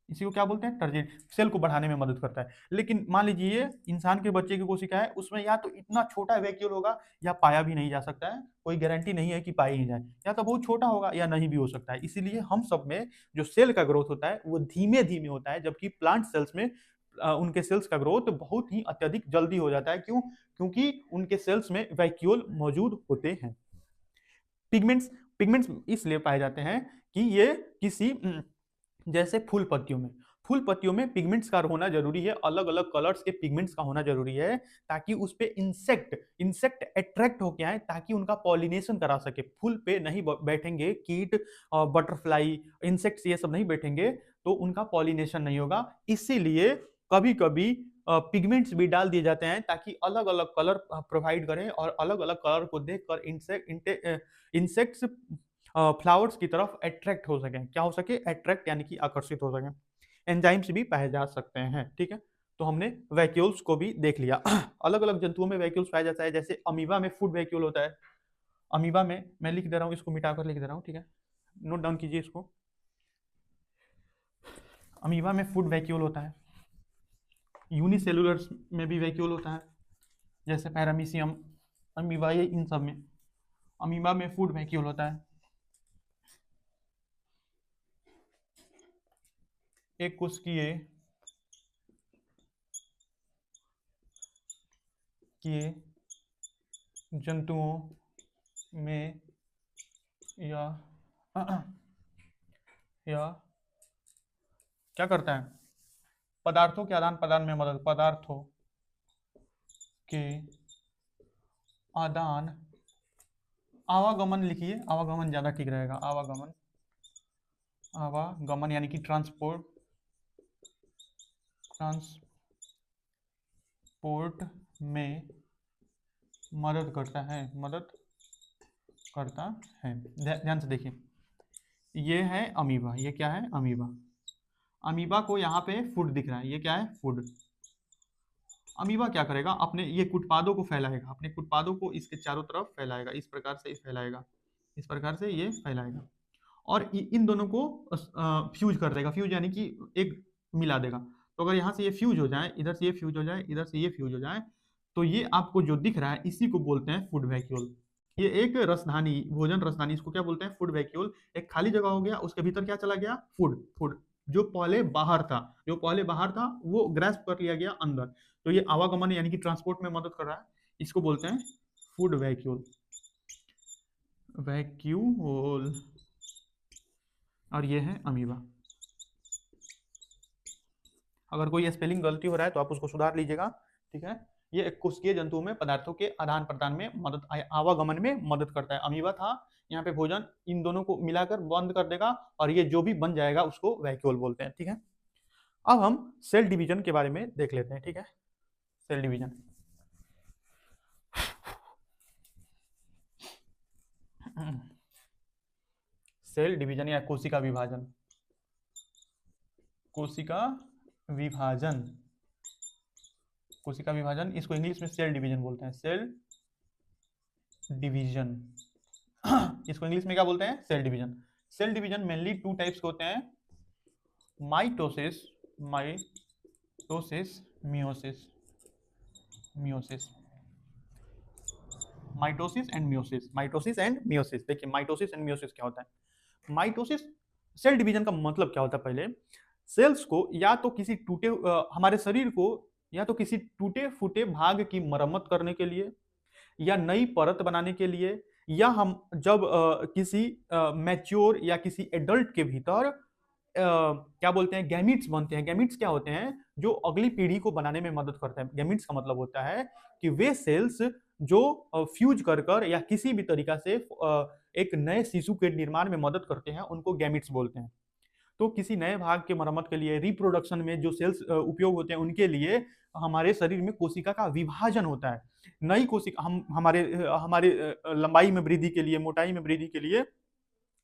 इसी को क्या बोलते हैं? टर्जिट। सेल को बढ़ाने में मदद करता है। लेकिन मान लीजिए ये इंसान के बच्चे की कोशिका है, उसमें या तो इतना छोटा वैक्यूल होगा या पाया भी नहीं जा सकता है, कोई गारंटी नहीं है कि पाया ही जाए, या तो बहुत छोटा होगा या नहीं भी हो सकता है। इसीलिए हम सब में जो सेल का ग्रोथ होता है वो धीमे धीमे होता है, जबकि प्लांट सेल्स में उनके सेल्स का ग्रोथ बहुत ही अत्यधिक जल्दी हो जाता है। क्यों? क्योंकि उनके सेल्स में वैक्यूल मौजूद होते हैं। पिगमेंट्स, पिगमेंट्स इसलिए पाए जाते हैं कि ये किसी जैसे फूल पत्तियों में पिगमेंट्स का होना जरूरी है, अलग अलग कलर्स के पिगमेंट्स का होना जरूरी है, ताकि उस पे इंसेक्ट इंसेक्ट अट्रैक्ट होके आए, ताकि उनका पॉलिनेशन करा सके। फूल पे नहीं बैठेंगे कीट, बटरफ्लाई, इंसेक्ट्स ये सब नहीं बैठेंगे तो उनका पॉलिनेशन नहीं होगा। इसीलिए कभी कभी पिगमेंट्स भी डाल दिए जाते हैं ताकि अलग अलग कलर प्रोवाइड करें, और अलग अलग कलर को देखकर इंसेक्ट्स फ्लावर्स की तरफ अट्रैक्ट हो सके। क्या हो सके? अट्रैक्ट यानी कि आकर्षित हो सके। एंजाइम्स भी पाए जा सकते हैं, ठीक है। तो हमने वैक्यूल्स को भी देख लिया। अलग अलग जंतुओं में वैक्यूल्स पाया जाता है, जैसे अमीबा में फूड वैक्यूल होता है। अमीबा में, मैं लिख दे रहा हूँ, इसको मिटाकर लिख दे रहा हूँ, ठीक है, नोट डाउन कीजिए इसको। अमीबा में फूड वैक्यूल होता है। यूनिसेलुलर में भी वैक्यूल होता है, जैसे पैरामीशियम, अमीबा, ये इन सब में अमीबा में फूड वैक्यूल होता है। एक कोशिकीय किए जंतुओं में यह यह क्या करता है? पदार्थों के आदान प्रदान में मदद, पदार्थों के आदान, आवागमन लिखिए, आवागमन ज्यादा ठीक रहेगा। आवागमन, आवागमन यानी कि ट्रांसपोर्ट, ट्रांसपोर्ट में मदद करता है, मदद करता है। ध्यान से देखिए, ये है अमीबा, ये क्या है अमीबा। अमीबा को यहाँ पे फूड दिख रहा है, ये क्या है फूड। अमीबा क्या करेगा, अपने ये कुटपादों को फैलाएगा, अपने कुटपादों को इसके चारों तरफ फैलाएगा, इस प्रकार से फैलाएगा, इस प्रकार से ये फैलाएगा और इन दोनों को फ्यूज कर देगा। फ्यूज यानी कि एक मिला देगा। तो अगर यहाँ से ये फ्यूज हो जाए, इधर से ये फ्यूज हो जाए, इधर से ये फ्यूज हो जाए, तो ये आपको जो दिख रहा है इसी को बोलते हैं फूड वैक्यूल। ये एक रसधानी, भोजन रसधानी, इसको क्या बोलते हैं फूड वैक्यूल। एक खाली जगह हो गया, उसके भीतर क्या चला गया फूड। फूड जो पहले बाहर था, जो पहले बाहर था वो ग्रेस्प कर लिया गया अंदर। तो ये आवागमन यानी कि ट्रांसपोर्ट में मदद कर रहा है, इसको बोलते हैं फूड वैक्यूल। वैक्यूल। और ये है अमीबा। अगर कोई स्पेलिंग गलती हो रहा है तो आप उसको सुधार लीजिएगा, ठीक है। ये एक कोशिकीय जंतुओं में पदार्थों के आदान प्रदान में मदद, आवागमन में मदद करता है। अमीबा था, यहाँ पे भोजन इन दोनों को मिलाकर बंद कर देगा और ये जो भी बन जाएगा उसको वैक्यूल बोलते हैं, ठीक है। अब हम सेल डिवीजन के बारे में देख लेते हैं, ठीक है। सेल डिवीजन, सेल डिवीजन या कोशिका विभाजन। कोशिका विभाजन, कोशिका विभाजन, इसको इंग्लिश में सेल डिवीजन बोलते हैं, सेल डिवीजन। इसको इंग्लिश में क्या बोलते हैं cell division. Cell division mainly two types के होते हैं, mitosis, mitosis, meiosis, meiosis, mitosis and meiosis, mitosis and meiosis. देखिए माइटोसिस एंड मियोसिस क्या होता है। माइटोसिस, सेल डिवीजन का मतलब क्या होता है, पहले सेल्स को या तो किसी टूटे हमारे शरीर को या तो किसी टूटे फूटे भाग की मरम्मत करने के लिए, या नई परत बनाने के लिए, या हम जब किसी मैच्योर या किसी एडल्ट के भीतर क्या बोलते हैं गैमिट्स बनते हैं। गैमिट्स क्या होते हैं, जो अगली पीढ़ी को बनाने में मदद करते हैं। गैमिट्स का मतलब होता है कि वे सेल्स जो फ्यूज कर कर या किसी भी तरीका से एक नए शिशु के निर्माण में मदद करते हैं, उनको गैमिट्स बोलते हैं। तो किसी नए भाग के मरम्मत के लिए, रिप्रोडक्शन में जो सेल्स उपयोग होते हैं उनके लिए हमारे शरीर में कोशिका का विभाजन होता है। नई कोशिका, हम हमारे हमारे लंबाई में वृद्धि के लिए, मोटाई में वृद्धि के लिए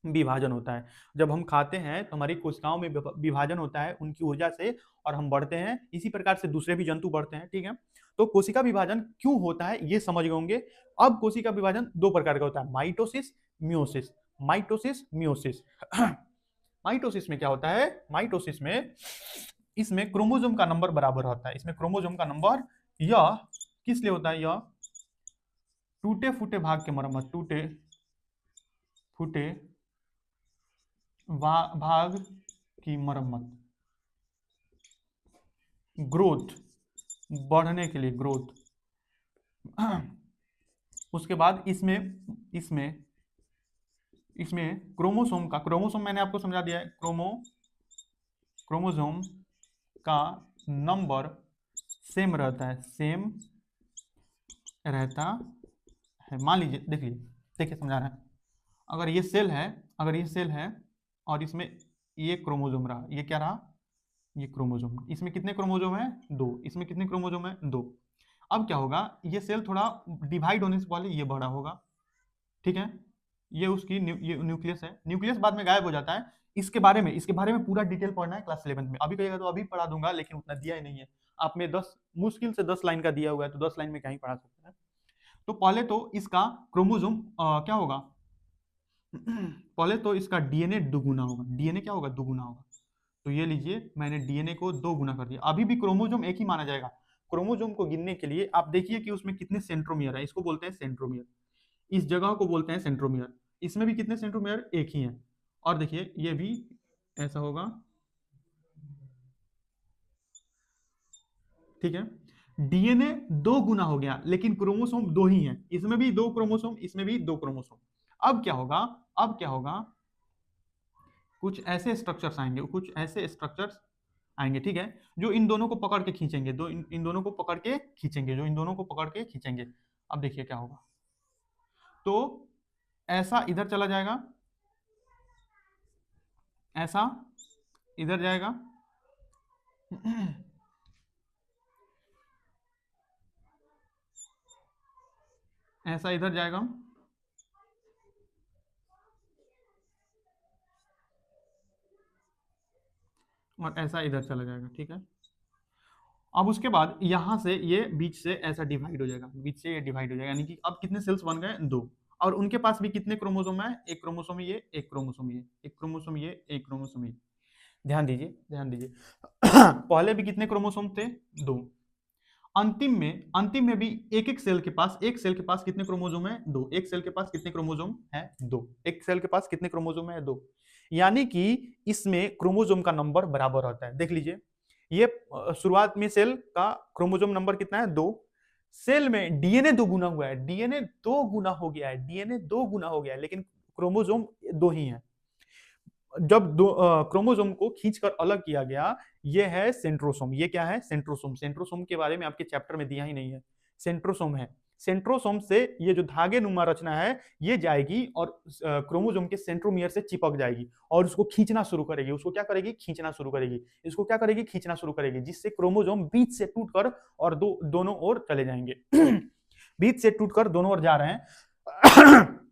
विभाजन होता है। जब हम खाते हैं तो हमारी कोशिकाओं में विभाजन होता है उनकी ऊर्जा से, और हम बढ़ते हैं। इसी प्रकार से दूसरे भी जंतु बढ़ते हैं, ठीक है। तो कोशिका विभाजन क्यों होता है ये समझ गए होंगे। अब कोशिका विभाजन दो प्रकार का होता है, mitosis, meiosis. Mitosis, meiosis. Mitosis में क्या होता है, माइटोसिस में इसमें क्रोमोसोम का नंबर बराबर होता है। इसमें क्रोमोसोम का नंबर, यह किस लिए होता है, यह टूटे फूटे भाग के मरम्मत, टूटे फूटे भाग की मरम्मत, ग्रोथ, बढ़ने के लिए ग्रोथ। उसके बाद इसमें इसमें इसमें क्रोमोसोम का, क्रोमोसोम मैंने आपको समझा दिया है, क्रोमोसोम का नंबर सेम रहता है, सेम रहता है। मान लीजिए, देखिए समझा रहा है। अगर ये सेल है, अगर ये सेल है और इसमें ये क्रोमोसोम रहा, ये क्या रहा, ये क्रोमोसोम। इसमें कितने क्रोमोसोम है, दो। इसमें कितने क्रोमोसोम है, दो। अब क्या होगा, ये सेल थोड़ा डिवाइड होने से पहले ये बड़ा होगा, ठीक है। ये उसकी ये न्यूक्लियस है। न्यूक्लियस बाद में गायब हो जाता है। इसके बारे में पूरा डिटेल पढ़ना है क्लास 11 में। अभी कहिएगा तो अभी पढ़ा दूंगा, लेकिन उतना दिया ही नहीं है। आप में 10, मुश्किल से 10 लाइन का दिया हुआ है, तो 10 लाइन में क्या ही पढ़ा सकते हैं। तो पहले तो इसका क्रोमोसोम क्या होगा, पहले तो इसका डीएनए दुगुना होगा। डीएनए क्या होगा, दुगुना होगा। तो ये लीजिए, मैंने डीएनए को दो गुना कर दिया। अभी भी क्रोमोसोम एक ही माना जाएगा। क्रोमोसोम को गिनने के लिए आप देखिए कि उसमें कितने सेंट्रोमियर है, इसको बोलते हैं सेंट्रोमियर। इस जगह को बोलते हैं सेंट्रोमियर। इसमें भी कितने सेंट्रोमियर, एक ही है। और देखिए ये भी ऐसा होगा, ठीक है। डीएनए दो गुना हो गया, लेकिन क्रोमोसोम दो ही है। इसमें भी दो क्रोमोसोम, इसमें भी दो क्रोमोसोम। अब क्या होगा, अब क्या होगा, कुछ ऐसे स्ट्रक्चर्स आएंगे, कुछ ऐसे स्ट्रक्चर्स आएंगे, ठीक है, जो इन दोनों को पकड़ के खींचेंगे, इन दोनों को पकड़ के खींचेंगे, जो इन दोनों को पकड़ के खींचेंगे। अब देखिए क्या होगा, तो ऐसा इधर चला जाएगा, ऐसा इधर जाएगा, ऐसा इधर जाएगा, और ऐसा इधर चला जाएगा, ठीक है। अब उसके बाद यहां से ये बीच से ऐसा डिवाइड हो जाएगा, बीच से ये डिवाइड हो जाएगा, यानी कि अब कितने सेल्स बन गए, दो। और उनके पास भी कितने क्रोमोसोम है, एक क्रोमोसोम ये, एक क्रोमोसोम ये, एक क्रोमोसोम ये, एक क्रोमोसोम ये। ध्यान दीजिए, ध्यान दीजिए। पहले भी कितने क्रोमोसोम थे, दो। अंतिम में भी एक एक सेल के पास, एक सेल के पास कितने क्रोमोसोम है, दो। एक सेल के पास कितने क्रोमोसोम है, दो। एक सेल के पास कितने क्रोमोसोम है, दो। यानी कि इसमें क्रोमोसोम का नंबर बराबर होता है। देख लीजिए, ये शुरुआत में सेल का क्रोमोसोम नंबर कितना है, दो। सेल में डीएनए दो गुना हुआ है, डीएनए दो गुना हो गया है, डीएनए दो गुना हो गया है, लेकिन क्रोमोसोम दो ही है। जब दो क्रोमोसोम को खींचकर अलग किया गया, ये है सेंट्रोसोम। ये क्या है, सेंट्रोसोम। सेंट्रोसोम के बारे में आपके चैप्टर में दिया ही नहीं है। सेंट्रोसोम है। सेंट्रोसोम से ये जो धागे नुमा रचना है, ये जाएगी और क्रोमोसोम के सेंट्रोमियर से चिपक जाएगी और उसको खींचना शुरू करेगी। उसको क्या करेगी, खींचना शुरू करेगी। इसको क्या करेगी, खींचना शुरू करेगी, जिससे क्रोमोसोम बीच से टूटकर और दोनों ओर चले जाएंगे। बीच से टूटकर दोनों ओर जा रहे हैं।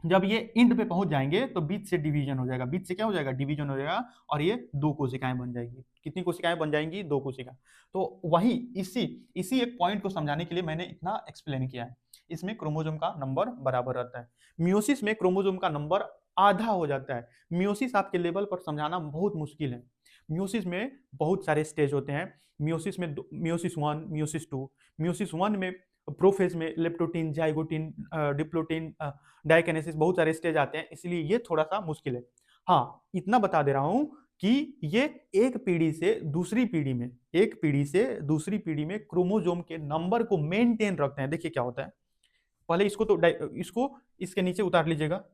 जब ये इंड पे पहुंच जाएंगे तो बीच से डिवीजन हो जाएगा, बीच से क्या हो जाएगा, डिवीजन हो जाएगा, और ये दो कोशिकाएं बन जाएगी। कितनी कोशिकाएं बन जाएंगी, दो कोशिका। तो वही इसी इसी एक पॉइंट को समझाने के लिए मैंने इतना एक्सप्लेन किया है। इसमें क्रोमोसोम का नंबर बराबर रहता है। मियोसिस में क्रोमोसोम का नंबर आधा हो जाता है। मियोसिस आपके लेवल पर समझाना बहुत मुश्किल है। मियोसिस में बहुत सारे स्टेज होते हैं। मियोसिस में meiosis one, meiosis two. Meiosis one में प्रोफेज में लेप्टोटीन, जाइगोटीन, डिप्लोटीन, डाइकेनेसिस, बहुत सारे स्टेज आते हैं, इसलिए ये थोड़ा सा मुश्किल है। हाँ, इतना बता दे रहा हूं कि ये एक पीढ़ी से दूसरी पीढ़ी में, एक पीढ़ी से दूसरी पीढ़ी में क्रोमोसोम के नंबर को मेंटेन रखते हैं। देखिए क्या होता है, पहले इसको तो इसको इसके नीचे उतार लीजिएगा।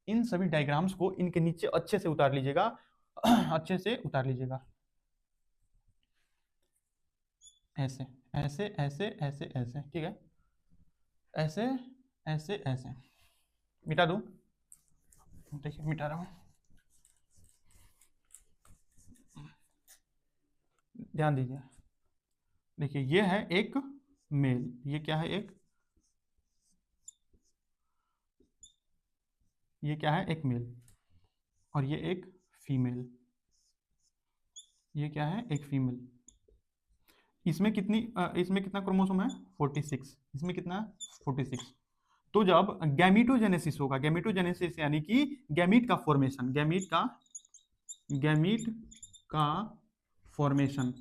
इन सभी डायग्राम्स को इनके नीचे अच्छे से उतार लीजिएगा। अच्छे से उतार लीजिएगा, ऐसे ऐसे ऐसे ऐसे ऐसे, ठीक है। ऐसे ऐसे ऐसे मिटा दूं, देखिए मिटा रहा हूं। ध्यान दीजिए, देखिए ये है एक मेल, ये क्या है, एक, ये क्या है, एक मेल, और ये एक फीमेल, ये क्या है, एक फीमेल। इसमें कितना क्रोमोसोम है, 46। इसमें कितना है, 46। तो जब गैमीटोजेनेसिस होगा, गैमीटोजेनेसिस यानी कि गैमीट का फॉर्मेशन, गैमीट का फॉर्मेशन,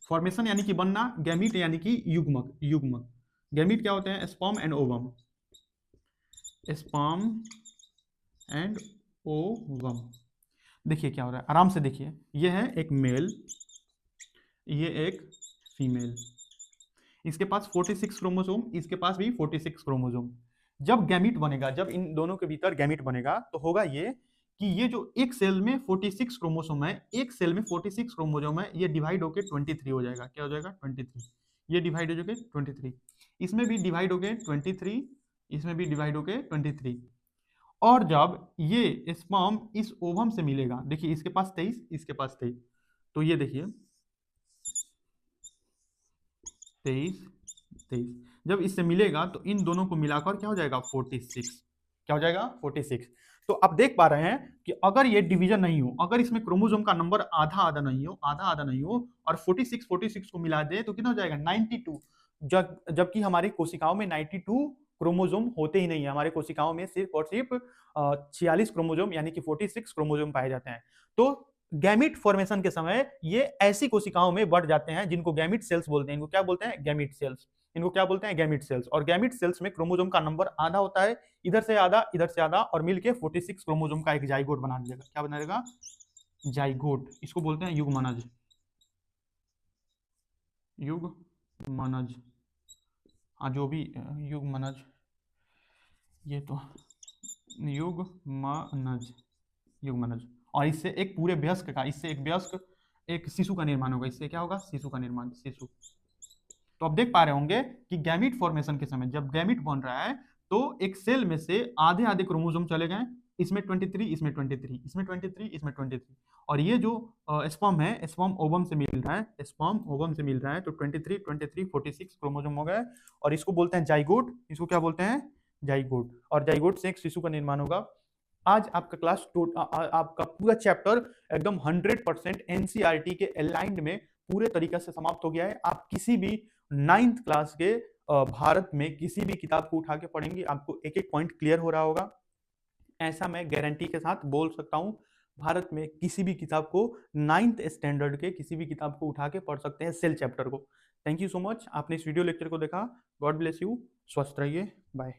फॉर्मेशन यानी कि बनना, गैमीट यानी कि युग्मक, युग्मक। गैमीट क्या होते हैं, sperm and ovum, sperm and ovum. देखिए क्या हो रहा है, आराम से देखिए, ये है एक मेल, ये एक फीमेल। इसके पास 46 क्रोमोसोम, इसके पास भी 46 क्रोमोसोम। जब गैमीट बनेगा, जब इन दोनों के भीतर गैमीट बनेगा, तो होगा ये कि ये जो एक सेल में 46 क्रोमोसोम है, एक सेल में 46 क्रोमोसोम है, ये डिवाइड होकर 23 हो जाएगा। क्या हो जाएगा, 23। ये डिवाइड हो जाके 23, इसमें भी डिवाइड हो गए 23, इसमें भी डिवाइड हो गए 23। और जब ये स्पर्म इस ओवम से मिलेगा, देखिए इसके पास 23, इसके पास 23, तो ये देखिए 23, 23, जब इससे मिलेगा तो इन दोनों को मिलाकर क्या हो जाएगा, 46। क्या हो जाएगा, 46। तो आप देख पा रहे हैं कि अगर ये डिवीजन नहीं हो, अगर इसमें क्रोमोसोम का नंबर आधा आधा नहीं हो, आधा आधा नहीं हो, और 46 को मिला दे तो कितना हो जाएगा, 92। जबकि हमारी कोशिकाओं में 92 क्रोमोसोम होते ही नहीं है। हमारे कोशिकाओं में सिर्फ और सिर्फ 46 क्रोमोसोम यानी कि 46 क्रोमोसोम पाए जाते हैं। तो गैमीट फॉर्मेशन के समय ये ऐसी कोशिकाओं में बढ़ जाते हैं जिनको गैमीट सेल्स बोलते हैं। इनको क्या बोलते हैं, गैमीट सेल्स। इनको क्या बोलते हैं, गैमीट सेल्स। और गैमीट सेल्स में क्रोमोसोम का नंबर आधा होता है, इधर से आधा, इधर से आधा, और मिलके 46 क्रोमोसोम का एक जाइगोट बना देगा। क्या बना देगा, जाइगोट। इसको बोलते हैं युग्मनज, युग्मनज। हाँ, जो भी युग्मनज, ये तो युग्मनज, युग्मनज। और इससे एक पूरे वयस्क का, इससे एक वयस्क, एक शिशु का निर्माण होगा। इससे क्या होगा, शिशु का निर्माण, शिशु। तो आप देख पा रहे होंगे कि गैमीट फॉर्मेशन के समय जब गैमीट बन रहा है तो एक सेल में से आधे आधे क्रोमोसोम चले गए, इसमें 23, इसमें 23, इसमें 23, इसमें 23। और ये जो स्पर्म है, स्पर्म ओवम से मिल रहा है, स्पर्म ओवम से मिल रहा है, तो 23, 23, 46 क्रोमोसोम हो गए। और इसको बोलते हैं जाइगोट। इसको क्या बोलते हैं, जाइगोट। और जाइगोट से एक शिशु का निर्माण होगा। आज आपका आपका पूरा चैप्टर एकदम 100% एनसीईआरटी के अलाइंड में पूरे तरीके से समाप्त हो गया है। आप किसी भी 9th क्लास के भारत में किसी भी किताब को उठा के पढ़ेंगे, आपको एक एक पॉइंट क्लियर हो रहा होगा। ऐसा मैं गारंटी के साथ बोल सकता हूँ। भारत में किसी भी किताब को 9th स्टैंडर्ड के किसी भी किताब को उठा के पढ़ सकते हैं, सेल चैप्टर को। थैंक यू सो मच, आपने इस वीडियो लेक्चर को देखा। गॉड ब्लेस यू, स्वस्थ रहिए, बाय।